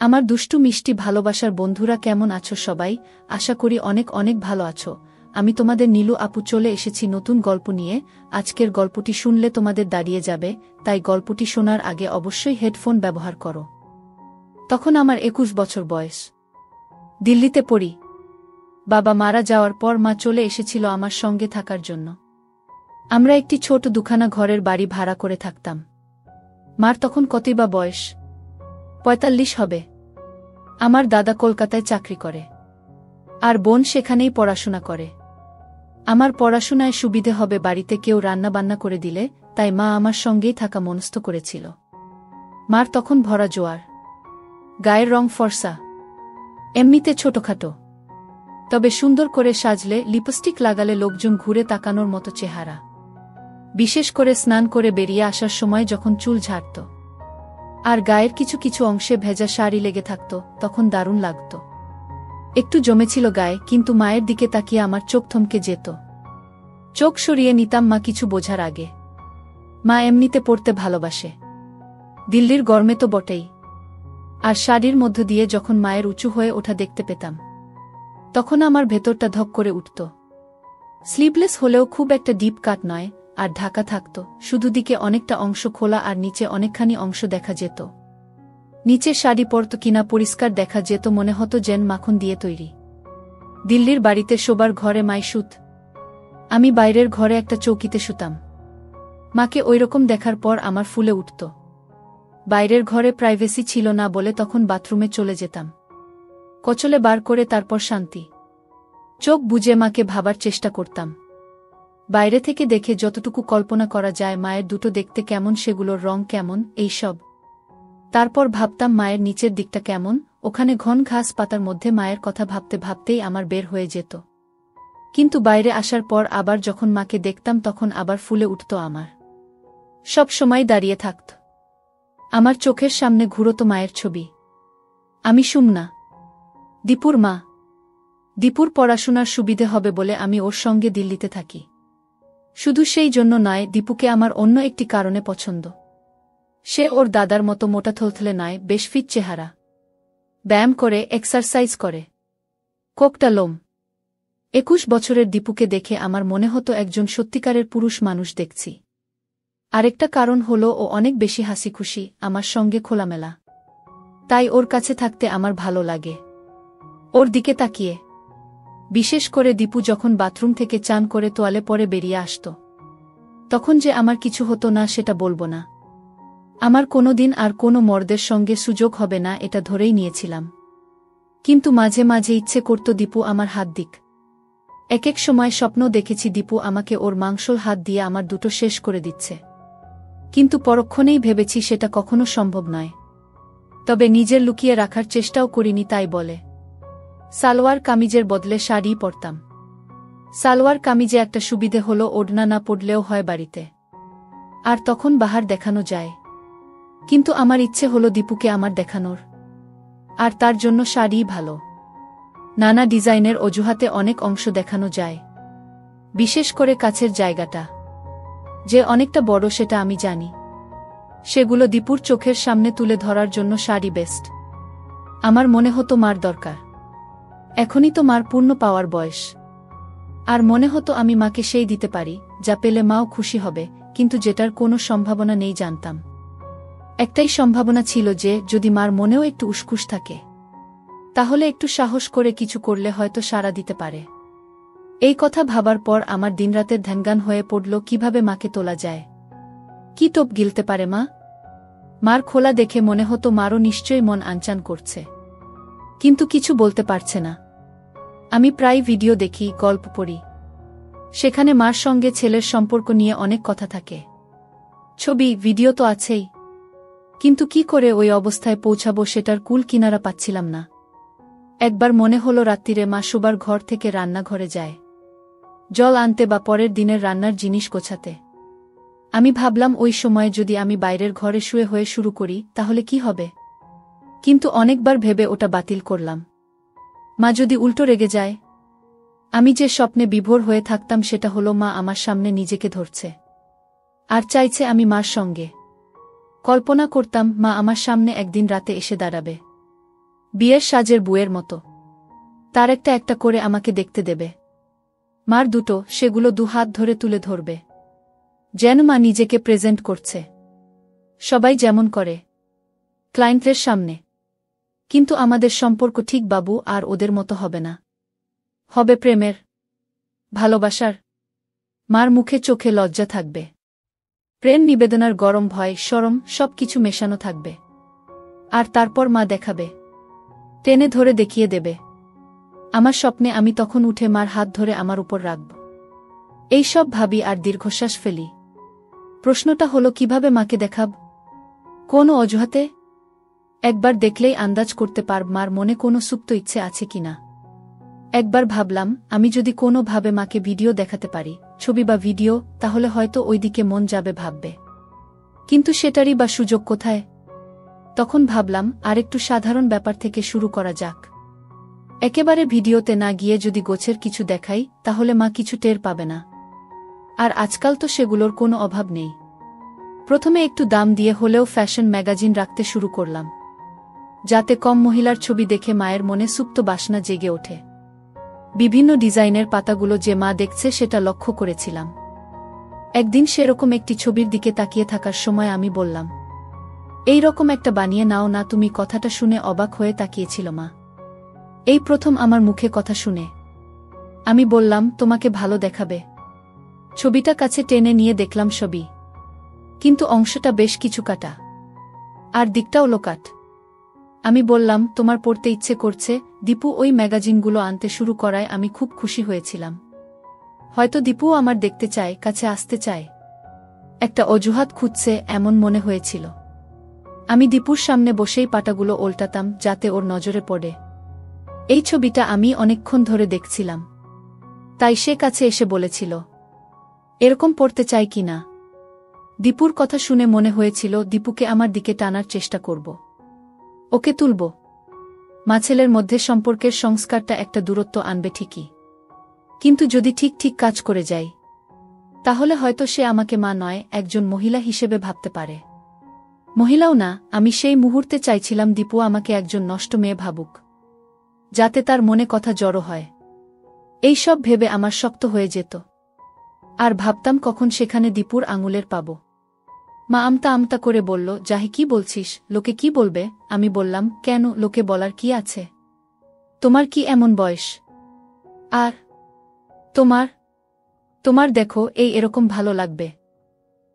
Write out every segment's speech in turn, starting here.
আমার দুষ্টু মিষ্টি ভালোবাসার বন্ধুরা কেমন আছো সবাই? আশা করি অনেক অনেক ভালো আছো। আমি তোমাদের নীলু আপু চলে এসেছি নতুন গল্প নিয়ে। আজকের গল্পটি শুনলে তোমাদের দাঁড়িয়ে যাবে, তাই গল্পটি শোনার আগে অবশ্যই হেডফোন ব্যবহার করো। তখন আমার 21 বছর বয়স। দিল্লিতে পড়ি। বাবা মারা যাওয়ার পর মা চলে এসেছিল আমার সঙ্গে থাকার জন্য। আমরা একটি ছোট দুখানা ঘরের বাড়ি ভাড়া করে থাকতাম। মার তখন কতই বা বয়স, 45 হবে। আমার দাদা কলকাতায় চাকরি করে, আর বোন সেখানেই পড়াশোনা করে। আমার পড়াশোনায় সুবিধে হবে বাড়িতে কেউ রান্নাবান্না করে দিলে, তাই মা আমার সঙ্গেই থাকা মনস্থ করেছিল। মার তখন ভরা জোয়ার, গায়ের রং ফর্সা, এমনিতে ছোটখাটো, তবে সুন্দর করে সাজলে লিপস্টিক লাগালে লোকজন ঘুরে তাকানোর মতো চেহারা। বিশেষ করে স্নান করে বেরিয়ে আসার সময় যখন চুল ঝাড়ত আর গায়ের কিছু কিছু অংশে ভেজা শাড়ি লেগে থাকত, তখন দারুণ লাগত। একটু জমেছিল গায়ে, কিন্তু মায়ের দিকে তাকিয়ে আমার চোখ থমকে যেত। চোখ সরিয়ে নিতাম মা কিছু বোঝার আগে। মা এমনিতে পড়তে ভালোবাসে, দিল্লির গরমে তো বটেই। আর শাড়ির মধ্য দিয়ে যখন মায়ের উঁচু হয়ে ওঠা দেখতে পেতাম, তখন আমার ভেতরটা ধক করে উঠত। স্লিভলেস হলেও খুব একটা ডিপ কাট নয়, আর ঢাকা থাকত, শুধু দিকে অনেকটা অংশ খোলা আর নিচে অনেকখানি অংশ দেখা যেত। নিচে শাড়ি পরত কিনা পরিষ্কার দেখা যেত, মনে হতো যেন মাখন দিয়ে তৈরি। দিল্লির বাড়িতে শোবার ঘরে মাই শুত, আমি বাইরের ঘরে একটা চৌকিতে শুতাম। মাকে ওইরকম দেখার পর আমার ফুলে উঠত। বাইরের ঘরে প্রাইভেসি ছিল না বলে তখন বাথরুমে চলে যেতাম, কচলে বার করে তারপর শান্তি চোখ বুজে মাকে ভাবার চেষ্টা করতাম। বাইরে থেকে দেখে যতটুকু কল্পনা করা যায়, মায়ের দুটো দেখতে কেমন, সেগুলোর রং কেমন, এইসব। তারপর ভাবতাম মায়ের নিচের দিকটা কেমন, ওখানে ঘন ঘাস পাতার মধ্যে মায়ের কথা ভাবতে ভাবতেই আমার বের হয়ে যেত। কিন্তু বাইরে আসার পর আবার যখন মাকে দেখতাম, তখন আবার ফুলে উঠত আমার। সব সময় দাঁড়িয়ে থাকত আমার চোখের সামনে ঘুরত মায়ের ছবি। আমি সুমনা, দীপুর মা। দীপুর পড়াশোনার সুবিধে হবে বলে আমি ওর সঙ্গে দিল্লিতে থাকি। শুধু সেই জন্য নয়, দীপুকে আমার অন্য একটি কারণে পছন্দ। সে ওর দাদার মতো মোটা থলথলে নয়, বেশ ফিট চেহারা, ব্যায়াম করে, এক্সারসাইজ করে, কোকটা লোম। 21 বছরের দীপুকে দেখে আমার মনে হতো একজন সত্যিকারের পুরুষ মানুষ দেখছি। আরেকটা কারণ হলো ও অনেক বেশি হাসি খুশি, আমার সঙ্গে খোলামেলা। তাই ওর কাছে থাকতে আমার ভালো লাগে, ওর দিকে তাকিয়ে। বিশেষ করে দীপু যখন বাথরুম থেকে চান করে তোয়ালে পরে বেরিয়ে আসত, তখন যে আমার কিছু হতো না সেটা বলবো না। আমার কোনোদিন আর কোনো মর্দের সঙ্গে সুযোগ হবে না, এটা ধরেই নিয়েছিলাম। কিন্তু মাঝে মাঝে ইচ্ছে করত দীপু আমার হাত দিক। এক এক সময় স্বপ্ন দেখেছি দীপু আমাকে ওর মাংসল হাত দিয়ে আমার দুটো শেষ করে দিচ্ছে, কিন্তু পরক্ষণেই ভেবেছি সেটা কখনো সম্ভব নয়। তবে নিজের লুকিয়ে রাখার চেষ্টাও করিনি, তাই বলে সালোয়ার কামিজের বদলে শাড়ি পরতাম। সালোয়ার কামিজে একটা সুবিধে হলো ওড়না না পড়লেও হয় বাড়িতে, আর তখন বাহার দেখানো যায়। কিন্তু আমার ইচ্ছে হলো দীপুকে আমার দেখানোর, আর তার জন্য শাড়িই ভালো। নানা ডিজাইনের অজুহাতে অনেক অংশ দেখানো যায়, বিশেষ করে কাছের জায়গাটা যে অনেকটা বড় সেটা আমি জানি। সেগুলো দীপুর চোখের সামনে তুলে ধরার জন্য শাড়ি বেস্ট। আমার মনে হতো মার দরকার, এখনই তো মার পূর্ণ পাওয়ার বয়স। আর মনে হতো আমি মাকে সেই দিতে পারি যা পেলে মাও খুশি হবে, কিন্তু যেটার কোনো সম্ভাবনা নেই জানতাম। একটাই সম্ভাবনা ছিল যে যদি মার মনেও একটু উসকুস থাকে, তাহলে একটু সাহস করে কিছু করলে হয়তো সাড়া দিতে পারে। এই কথা ভাবার পর আমার দিনরাতের ধ্যানগান হয়ে পড়ল কিভাবে মাকে তোলা যায়। কি টোপ গিলতে পারে মা? মার খোলা দেখে মনে হতো মারও নিশ্চয়ই মন আনচান করছে, কিন্তু কিছু বলতে পারছে না। আমি প্রায় ভিডিও দেখি, গল্প পড়ি, সেখানে মার সঙ্গে ছেলের সম্পর্ক নিয়ে অনেক কথা থাকে। ছবি ভিডিও তো আছেই, কিন্তু কি করে ওই অবস্থায় পৌঁছাবো সেটার কুল কিনারা পাচ্ছিলাম না। একবার মনে হলো রাত্রিরে মা শোবার ঘর থেকে রান্নাঘরে যায় জল আনতে বা পরের দিনের রান্নার জিনিস গোছাতে। আমি ভাবলাম ওই সময়ে যদি আমি বাইরের ঘরে শুয়ে হয়ে শুরু করি তাহলে কি হবে, কিন্তু অনেকবার ভেবে ওটা বাতিল করলাম। মা যদি উল্টো রেগে যায়? আমি যে স্বপ্নে বিভোর হয়ে থাকতাম সেটা হলো মা আমার সামনে নিজেকে ধরছে আর চাইছে আমি মার সঙ্গে। কল্পনা করতাম মা আমার সামনে একদিন রাতে এসে দাঁড়াবে, বিয়ের সাজের বুয়ের মতো। তার একটা একটা করে আমাকে দেখতে দেবে। মার দুটো, সেগুলো দুহাত ধরে তুলে ধরবে, যেন মা নিজেকে প্রেজেন্ট করছে, সবাই যেমন করে ক্লায়েন্টের সামনে। কিন্তু আমাদের সম্পর্ক ঠিক বাবু আর ওদের মতো হবে না। হবে প্রেমের, ভালোবাসার। মার মুখে চোখে লজ্জা থাকবে, প্রেম নিবেদনার গরম ভয় শরম সবকিছু মেশানো থাকবে। আর তারপর মা দেখাবে, টেনে ধরে দেখিয়ে দেবে। আমার স্বপ্নে আমি তখন উঠে মার হাত ধরে আমার উপর রাখব। এই সব ভাবি আর দীর্ঘশ্বাস ফেলি। প্রশ্নটা হলো কিভাবে মাকে দেখাব? কোন অজুহাতে? একবার দেখলেই আন্দাজ করতে পারব মার মনে কোনো সুপ্ত ইচ্ছে আছে কিনা। একবার ভাবলাম, আমি যদি কোনো ভাবে মাকে ভিডিও দেখাতে পারি, ছবি বা ভিডিও, তাহলে হয়তো ওইদিকে মন যাবে ভাববে। কিন্তু সেটারই বা সুযোগ কোথায়? তখন ভাবলাম, আরেকটু সাধারণ ব্যাপার থেকে শুরু করা যাক। একেবারে ভিডিওতে না গিয়ে যদি গোছের কিছু দেখাই, তাহলে মা কিছু টের পাবে না। আর আজকাল তো সেগুলোর কোনো অভাব নেই। প্রথমে একটু দাম দিয়ে হলেও ফ্যাশন ম্যাগাজিন রাখতে শুরু করলাম, যাতে কম মহিলার ছবি দেখে মায়ের মনে সুপ্ত বাসনা জেগে ওঠে। বিভিন্ন ডিজাইনের পাতাগুলো যে মা দেখছে সেটা লক্ষ্য করেছিলাম। একদিন সেরকম একটি ছবির দিকে তাকিয়ে থাকার সময় আমি বললাম, এই রকম একটা বানিয়ে নাও না তুমি। কথাটা শুনে অবাক হয়ে তাকিয়েছিল মা। এই প্রথম আমার মুখে কথা শুনে। আমি বললাম, তোমাকে ভালো দেখাবে। ছবিটা কাছে টেনে নিয়ে দেখলাম ছবি, কিন্তু অংশটা বেশ কিছু কাটা, আর দিকটাও লোকাট। আমি বললাম, তোমার পড়তে ইচ্ছে করছে। দীপু ওই ম্যাগাজিনগুলো আনতে শুরু করায় আমি খুব খুশি হয়েছিলাম। হয়তো দীপুও আমার দেখতে চায়, কাছে আসতে চায়, একটা অজুহাত খুঁজছে এমন মনে হয়েছিল। আমি দীপুর সামনে বসেই পাতাগুলো ওল্টাতাম যাতে ওর নজরে পড়ে। এই ছবিটা আমি অনেকক্ষণ ধরে দেখছিলাম, তাই সে কাছে এসে বলেছিল, এরকম পড়তে চাই কি না। দীপুর কথা শুনে মনে হয়েছিল দীপুকে আমার দিকে টানার চেষ্টা করব, ওকে তুলব। মা ছেলের মধ্যে সম্পর্কের সংস্কারটা একটা দূরত্ব আনবে ঠিকই, কিন্তু যদি ঠিক ঠিক কাজ করে যাই, তাহলে হয়তো সে আমাকে মা নয়, একজন মহিলা হিসেবে ভাবতে পারে। মহিলাও না, আমি সেই মুহূর্তে চাইছিলাম দীপু আমাকে একজন নষ্ট মেয়ে ভাবুক, যাতে তার মনে কথা জড়ো হয়। এই সব ভেবে আমার শক্ত হয়ে যেত, আর ভাবতাম কখন সেখানে দীপুর আঙুলের পাব। মা আমতা আমতা করে বলল, জাহি কি বলছিস, লোকে কি বলবে? আমি বললাম, কেন, লোকে বলার কি আছে? তোমার কি এমন বয়স? আর তোমার তোমার দেখো এই এরকম ভালো লাগবে।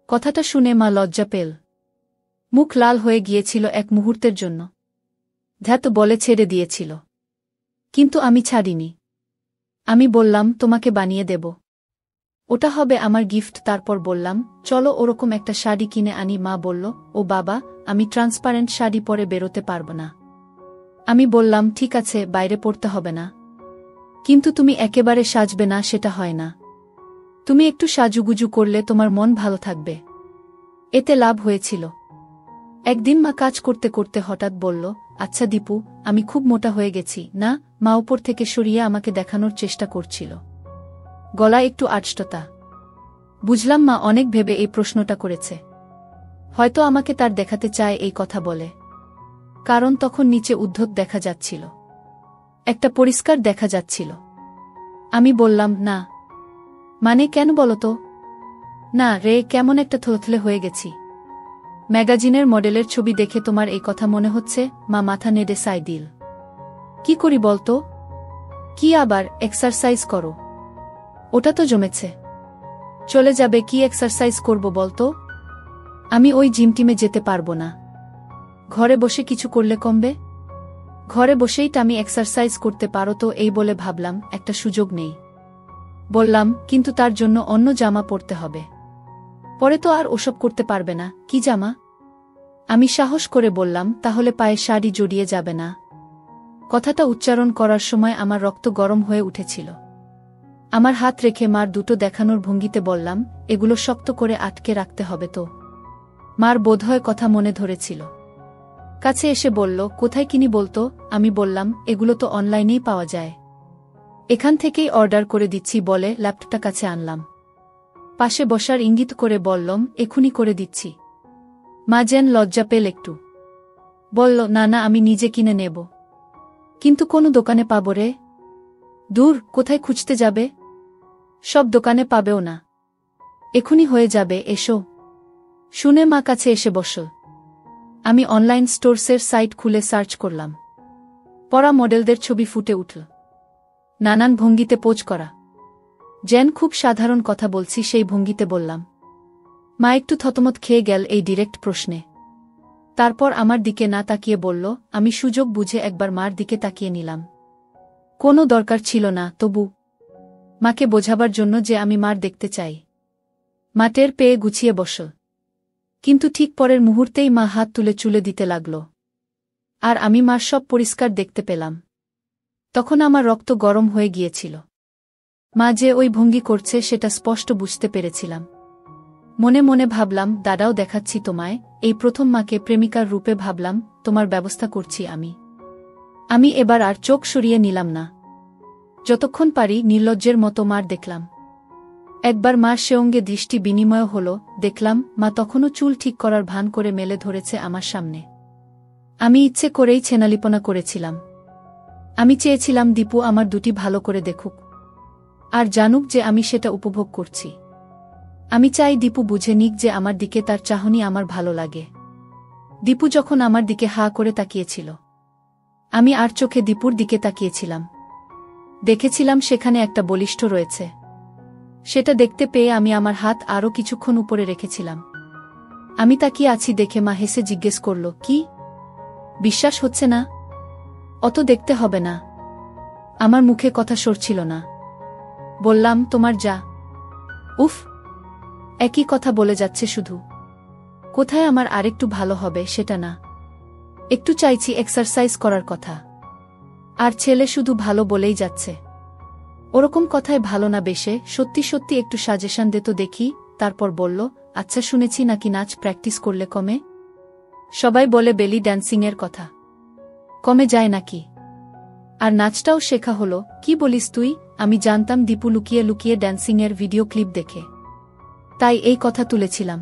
কথাটা শুনে মা লজ্জা পেল, মুখ লাল হয়ে গিয়েছিল এক মুহূর্তের জন্য। ধ্যাত বলে ছেড়ে দিয়েছিল, কিন্তু আমি ছাড়িনি। আমি বললাম, তোমাকে বানিয়ে দেব, ওটা হবে আমার গিফট। তারপর বললাম, চলো ওরকম একটা শাড়ি কিনে আনি। মা বলল, ও বাবা, আমি ট্রান্সপারেন্ট শাড়ি পরে বেরোতে পারব না। আমি বললাম, ঠিক আছে, বাইরে পড়তে হবে না, কিন্তু তুমি একেবারে সাজবে না সেটা হয় না। তুমি একটু সাজুগুজু করলে তোমার মন ভালো থাকবে। এতে লাভ হয়েছিল। একদিন মা কাজ করতে করতে হঠাৎ বলল, আচ্ছা দীপু, আমি খুব মোটা হয়ে গেছি না? মা উপর থেকে সরিয়ে আমাকে দেখানোর চেষ্টা করছিল, গলা একটু আড়ষ্টতা। বুঝলাম মা অনেক ভেবে এই প্রশ্নটা করেছে, হয়তো আমাকে তার দেখাতে চায় এই কথা বলে। কারণ তখন নিচে উদ্ধত দেখা যাচ্ছিল, একটা পরিষ্কার দেখা যাচ্ছিল। আমি বললাম, না। মানে কেন বলো তো? না রে, কেমন একটা থলথলে হয়ে গেছি। ম্যাগাজিনের মডেলের ছবি দেখে তোমার এই কথা মনে হচ্ছে? মা মাথা নেড়ে সায় দিল। কি করি বলতো? কি আবার? এক্সারসাইজ করো, ওটা তো জমেছে। চলে যাবে, কি এক্সারসাইজ করব বলতো? আমি ওই জিম টিমে যেতে পারবো না। ঘরে বসে কিছু করলে কমবে? ঘরে বসেই টামি এক্সারসাইজ করতে পারো তো। এই বলে ভাবলাম একটা সুযোগ নেই। বললাম, কিন্তু তার জন্য অন্য জামা পরতে হবে। পরে তো আর ওসব করতে পারবে না। কি জামা? আমি সাহস করে বললাম, তাহলে পায়ে শাড়ি জড়িয়ে যাবে না? কথাটা উচ্চারণ করার সময় আমার রক্ত গরম হয়ে উঠেছিল। আমার হাত রেখে মার দুটো দেখানোর ভঙ্গিতে বললাম, এগুলো শক্ত করে আটকে রাখতে হবে তো। মার বোধহয় কথা মনে ধরেছিল, কাছে এসে বলল, কোথায় কিনি বলতো? আমি বললাম, এগুলো তো অনলাইনেই পাওয়া যায়, এখান থেকেই অর্ডার করে দিচ্ছি বলে ল্যাপটপটা কাছে আনলাম। পাশে বসার ইঙ্গিত করে বললাম, এখুনি করে দিচ্ছি। মা যেন লজ্জা পেল একটু, বলল, না না, আমি নিজে কিনে নেব। কিন্তু কোনো দোকানে পাবো রে? দূর, কোথায় খুঁজতে যাবে? সব দোকানে পাবেও না। এখনই হয়ে যাবে, এসো। শুনে মা কাছে এসে বসল। আমি অনলাইন স্টোরসের সাইট খুলে সার্চ করলাম। পরা মডেলদের ছবি ফুটে উঠল, নানান ভঙ্গিতে পোজ করা। যেন খুব সাধারণ কথা বলছি সেই ভঙ্গিতে বললাম। মা একটু থতমত খেয়ে গেল এই ডিরেক্ট প্রশ্নে। তারপর আমার দিকে না তাকিয়ে বলল। আমি সুযোগ বুঝে একবার মার দিকে তাকিয়ে নিলাম। কোনো দরকার ছিল না, তবু মাকে বোঝাবার জন্য যে আমি মার দেখতে চাই। মা টের পেয়ে গুছিয়ে বসল, কিন্তু ঠিক পরের মুহূর্তেই মা হাত তুলে চুলে দিতে লাগল। আর আমি মার সব পরিষ্কার দেখতে পেলাম। তখন আমার রক্ত গরম হয়ে গিয়েছিল। মা যে ওই ভঙ্গি করছে সেটা স্পষ্ট বুঝতে পেরেছিলাম। মনে মনে ভাবলাম, দাদাও দেখাচ্ছি তোমায়। এই প্রথম মাকে প্রেমিকার রূপে ভাবলাম, তোমার ব্যবস্থা করছি আমি। আমি এবার আর চোখ সরিয়ে নিলাম না। যতক্ষণ পারি নির্লজ্জের মতো মার দেখলাম। একবার মার সঙ্গে দৃষ্টি বিনিময় হল, দেখলাম মা তখনও চুল ঠিক করার ভান করে মেলে ধরেছে আমার সামনে। আমি ইচ্ছে করেই ছেনালিপনা করেছিলাম। আমি চেয়েছিলাম দীপু আমার দুটি ভালো করে দেখুক, আর জানুক যে আমি সেটা উপভোগ করছি। আমি চাই দীপু বুঝে নিক যে আমার দিকে তার চাহনি আমার ভালো লাগে। দীপু যখন আমার দিকে হা করে তাকিয়েছিল, আমি আর চোখে দীপুর দিকে তাকিয়েছিলাম। দেখেছিলাম সেখানে একটা বলিষ্ঠ রয়েছে। সেটা দেখতে পেয়ে আমি আমার হাত আরও কিছুক্ষণ উপরে রেখেছিলাম। আমি তাকিয়ে আছি দেখে মা হেসে জিজ্ঞেস করল, কি বিশ্বাস হচ্ছে না? অত দেখতে হবে না। আমার মুখে কথা সরছিল না। বললাম, তোমার যা। উফ, একই কথা বলে যাচ্ছে শুধু। কোথায় আমার আরেকটু ভালো হবে সেটা না, একটু চাইছি এক্সারসাইজ করার কথা। আর ছেলে শুধু ভালো বলেই যাচ্ছে। ওরকম কথায় ভালো না বেশে সত্যি সত্যি একটু সাজেশন দে তো দেখি। তারপর বলল, আচ্ছা শুনেছি নাকি নাচ প্র্যাকটিস করলে কমে? সবাই বলে বেলি ড্যান্সিংয়ের কথা। কমে যায় নাকি? আর নাচটাও শেখা হলো? কি বলিস তুই? আমি জানতাম দীপু লুকিয়ে লুকিয়ে ড্যান্সিংয়ের ভিডিও ক্লিপ দেখে, তাই এই কথা তুলেছিলাম।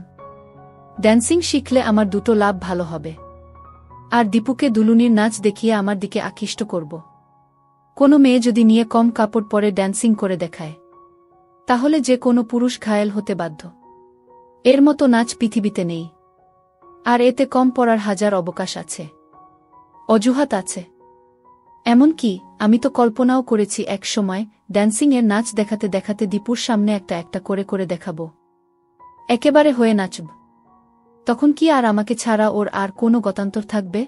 ড্যান্সিং শিখলে আমার দুটো লাভ ভালো হবে। আর দীপুকে দুলুনির নাচ দেখিয়ে আমার দিকে আকৃষ্ট করব। কোনো মেয়ে যদি নিয়ে কম কাপড় পরে ড্যান্সিং করে দেখায়, তাহলে যে কোনো পুরুষ ঘায়েল হতে বাধ্য। এর মতো নাচ পৃথিবীতে নেই। আর এতে কম পড়ার হাজার অবকাশ আছে, অজুহাত আছে। এমনকি আমি তো কল্পনাও করেছি এক সময় ড্যান্সিংয়ের নাচ দেখাতে দেখাতে দীপুর সামনে একটা একটা করে করে দেখাবো। একেবারে হয়ে নাচব। তখন কি আর আমাকে ছাড়া ওর আর কোনো গতান্তর থাকবে?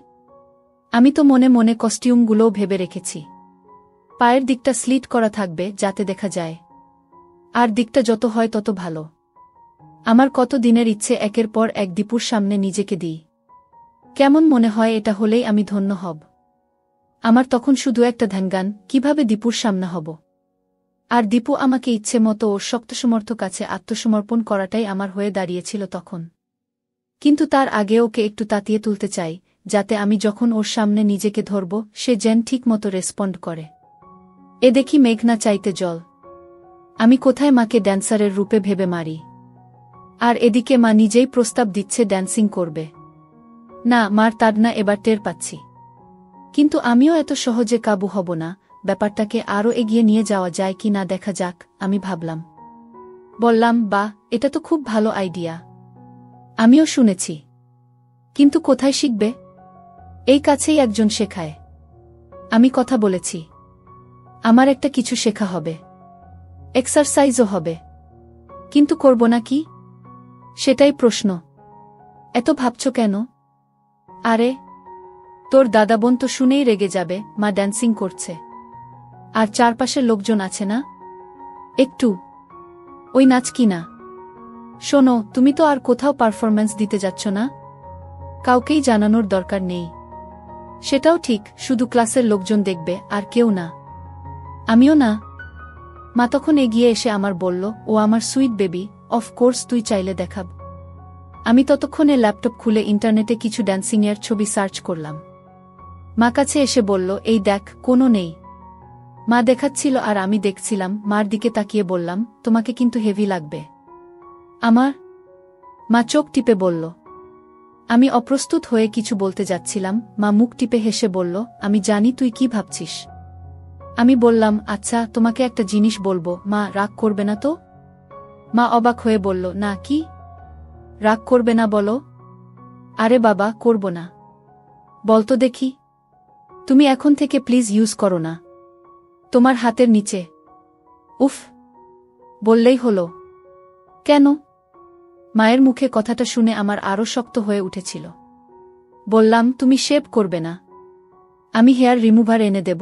আমি তো মনে মনে কস্টিউমগুলোও ভেবে রেখেছি। পায়ের দিকটা স্লিট করা থাকবে যাতে দেখা যায়, আর দিকটা যত হয় তত ভালো। আমার কত দিনের ইচ্ছে একের পর এক দীপুর সামনে নিজেকে দিই। কেমন মনে হয় এটা হলেই আমি ধন্য হব। আমার তখন শুধু একটা ধ্যানগান, কিভাবে দীপুর সামনে হব। আর দীপু আমাকে ইচ্ছে মতো ওর শক্তসমর্থ কাছে আত্মসমর্পণ করাটাই আমার হয়ে দাঁড়িয়েছিল তখন। কিন্তু তার আগে ওকে একটু তাতিয়ে তুলতে চাই, যাতে আমি যখন ওর সামনে নিজেকে ধরব সে যেন ঠিক মতো রেসপন্ড করে। এ দেখি মেঘনা চাইতে জল। আমি কোথায় মাকে ড্যান্সারের রূপে ভেবে মারি, আর এদিকে মা নিজেই প্রস্তাব দিচ্ছে ড্যান্সিং করবে। না, মার তাড়না এবার টের পাচ্ছি। কিন্তু আমিও এত সহজে কাবু হব না। ব্যাপারটাকে আরও এগিয়ে নিয়ে যাওয়া যায় কি না দেখা যাক, আমি ভাবলাম। বললাম, বাহ, এটা তো খুব ভালো আইডিয়া। আমিও শুনেছি। কিন্তু কোথায় শিখবে? এই কাছেই একজন শেখায়। আমি কথা বলেছি, আমার একটা কিছু শেখা হবে, এক্সারসাইজও হবে। কিন্তু করব না কি? সেটাই প্রশ্ন। এত ভাবছ কেন? আরে, তোর দাদা বোন তো শুনেই রেগে যাবে মা ড্যান্সিং করছে। আর চারপাশের লোকজন আছে না? একটু ওই নাচ কি না? শোনো, তুমি তো আর কোথাও পারফরম্যান্স দিতে যাচ্ছ না। কাউকেই জানানোর দরকার নেই। সেটাও ঠিক, শুধু ক্লাসের লোকজন দেখবে আর কেউ না। আমিও না। মা তখন এগিয়ে এসে আমার বলল, ও আমার সুইট বেবি, অফকোর্স তুই চাইলে দেখাব। আমি ততক্ষণে ল্যাপটপ খুলে ইন্টারনেটে কিছু ড্যান্সিংয়ের ছবি সার্চ করলাম। মা কাছে এসে বলল, এই দেখ, কোনো নেই। মা দেখাচ্ছিল আর আমি দেখছিলাম। মার দিকে তাকিয়ে বললাম, তোমাকে কিন্তু হেভি লাগবে। আমার? মা চোখ টিপে বলল, আমি অপ্রস্তুত হয়ে কিছু বলতে যাচ্ছিলাম, মা মুখ টিপে হেসে বলল, আমি জানি তুই কি ভাবছিস। আমি বললাম, আচ্ছা তোমাকে একটা জিনিস বলবো, মা রাগ করবে না তো? মা অবাক হয়ে বলল, না কি? রাগ করবে না বলো? আরে বাবা, করব না। বলতো দেখি। তুমি এখন থেকে প্লিজ ইউজ করো না। তোমার হাতের নিচে। উফ, বললেই হলো। কেন? মায়ের মুখে কথাটা শুনে আমার আরও শক্ত হয়ে উঠেছিল। বললাম, তুমি শেভ করবে না। আমি হেয়ার রিমুভার এনে দেব।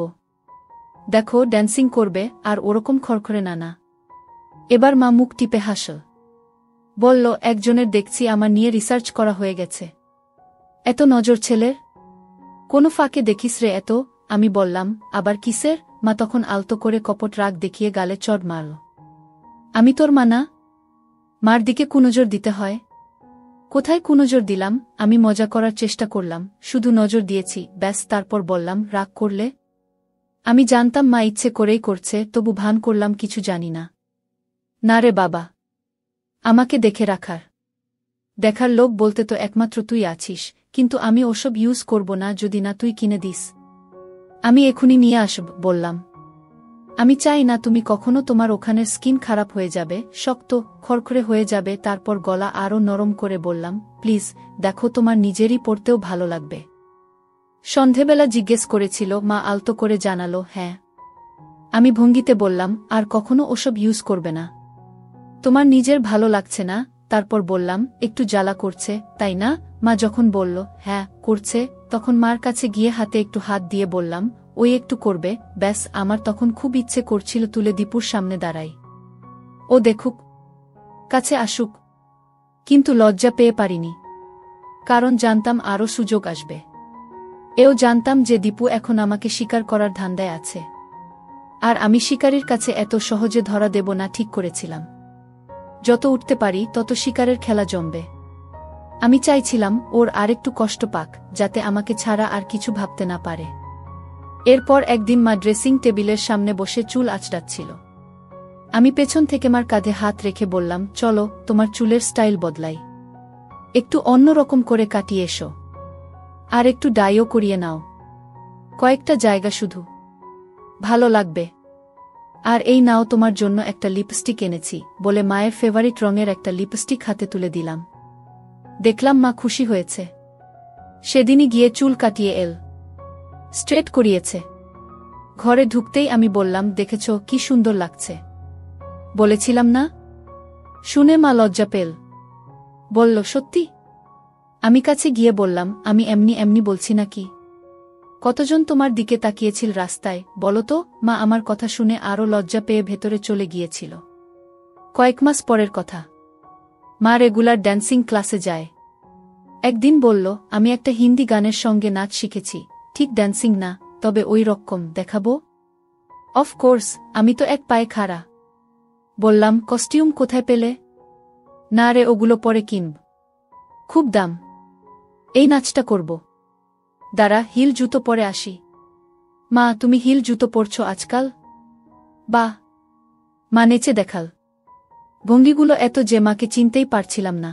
দেখো, ড্যান্সিং করবে, আর ওরকম খড়খড়ে না না। এবার মা মুখ টিপে হাসল। বলল, একজনের দেখছি আমার নিয়ে রিসার্চ করা হয়ে গেছে। এত নজর ছেলের? কোনো ফাঁকে দেখিস রে এত? আমি বললাম, আবার কিসের? মা তখন আলতো করে কপট রাগ দেখিয়ে গালে চড় মারল। আমি তোর মা না? মার দিকে কুনজর দিতে হয়? কোথায় কুনজর দিলাম? আমি মজা করার চেষ্টা করলাম, শুধু নজর দিয়েছি, ব্যাস। তারপর বললাম, রাগ করলে? আমি জানতাম মা ইচ্ছে করেই করছে, তবু ভান করলাম কিছু জানি না। না রে বাবা, আমাকে দেখে দেখার লোক বলতে তো একমাত্র তুই আছিস, কিন্তু আমি ওসব ইউজ করব না যদি না তুই কিনে দিস। আমি এখুনি নিয়ে আসব বললাম। আমি চাই না তুমি কখনো, তোমার ওখানের স্কিন খারাপ হয়ে যাবে, শক্ত খড়খড়ে হয়ে যাবে। তারপর গলা আরও নরম করে বললাম, প্লিজ দেখো, তোমার নিজেরই পড়তেও ভালো লাগবে। সন্ধেবেলা জিজ্ঞেস করেছিল, মা আলতো করে জানালো, হ্যাঁ। আমি ভঙ্গিতে বললাম, আর কখনো ওসব ইউজ করবে না। তোমার নিজের ভালো লাগছে না? তারপর বললাম, একটু জ্বালা করছে, তাই না? মা যখন বলল, হ্যাঁ করছে, তখন মার কাছে গিয়ে হাতে একটু হাত দিয়ে বললাম, ওই একটু করবে, ব্যাস। আমার তখন খুব ইচ্ছে করছিল তুলে দীপুর সামনে দাঁড়াই, ও দেখুক, কাছে আসুক, কিন্তু লজ্জা পেয়ে পারিনি, কারণ জানতাম আরও সুযোগ আসবে। এও জানতাম যে দীপু এখন আমাকে শিকার করার ধান্দায় আছে, আর আমি শিকারীর কাছে এত সহজে ধরা দেব না ঠিক করেছিলাম। যত উঠতে পারি তত শিকারের খেলা জমবে। আমি চাইছিলাম ওর আরেকটু কষ্ট পাক, যাতে আমাকে ছাড়া আর কিছু ভাবতে না পারে। এরপর একদিন মা ড্রেসিং টেবিলের সামনে বসে চুল আঁচড়াচ্ছিল। আমি পেছন থেকে মার কাঁধে হাত রেখে বললাম, চলো তোমার চুলের স্টাইল বদলাই, একটু অন্যরকম করে কাটিয়ে এসো, আর একটু ডাইও করিয়ে নাও, কয়েকটা জায়গা শুধু, ভালো লাগবে। আর এই নাও তোমার জন্য একটা লিপস্টিক এনেছি, বলে মায়ের ফেভারিট রঙের একটা লিপস্টিক হাতে তুলে দিলাম। দেখলাম মা খুশি হয়েছে। সেদিনই গিয়ে চুল কাটিয়ে স্ট্রেট করিয়েছে। ঘরে ঢুকতেই আমি বললাম, দেখেছ কি সুন্দর লাগছে, বলেছিলাম না? শুনে মা লজ্জা পেল, বলল, সত্যি? আমি কাছে গিয়ে বললাম, আমি এমনি এমনি বলছি নাকি? কতজন তোমার দিকে তাকিয়েছিল রাস্তায় বলো তো? মা আমার কথা শুনে আরও লজ্জা পেয়ে ভেতরে চলে গিয়েছিল। কয়েক মাস পরের কথা। মা রেগুলার ড্যান্সিং ক্লাসে যায়। একদিন বলল, আমি একটা হিন্দি গানের সঙ্গে নাচ শিখেছি, ঠিক ড্যান্সিং না, তবে ওই রকম দেখাবো। অফকোর্স, আমি তো এক পায়ে খাড়া। বললাম, কস্টিউম কোথায় পেলে? না রে, ওগুলো পরে কিনব, খুব দাম। এই নাচটা করব। দাঁড়া, হিল জুতো পরে আসি। মা, তুমি হিল জুতো পরছো আজকাল? বাহ! মা নেচে দেখাল। ভঙ্গিগুলো এত যে মাকে চিনতেই পারছিলাম না।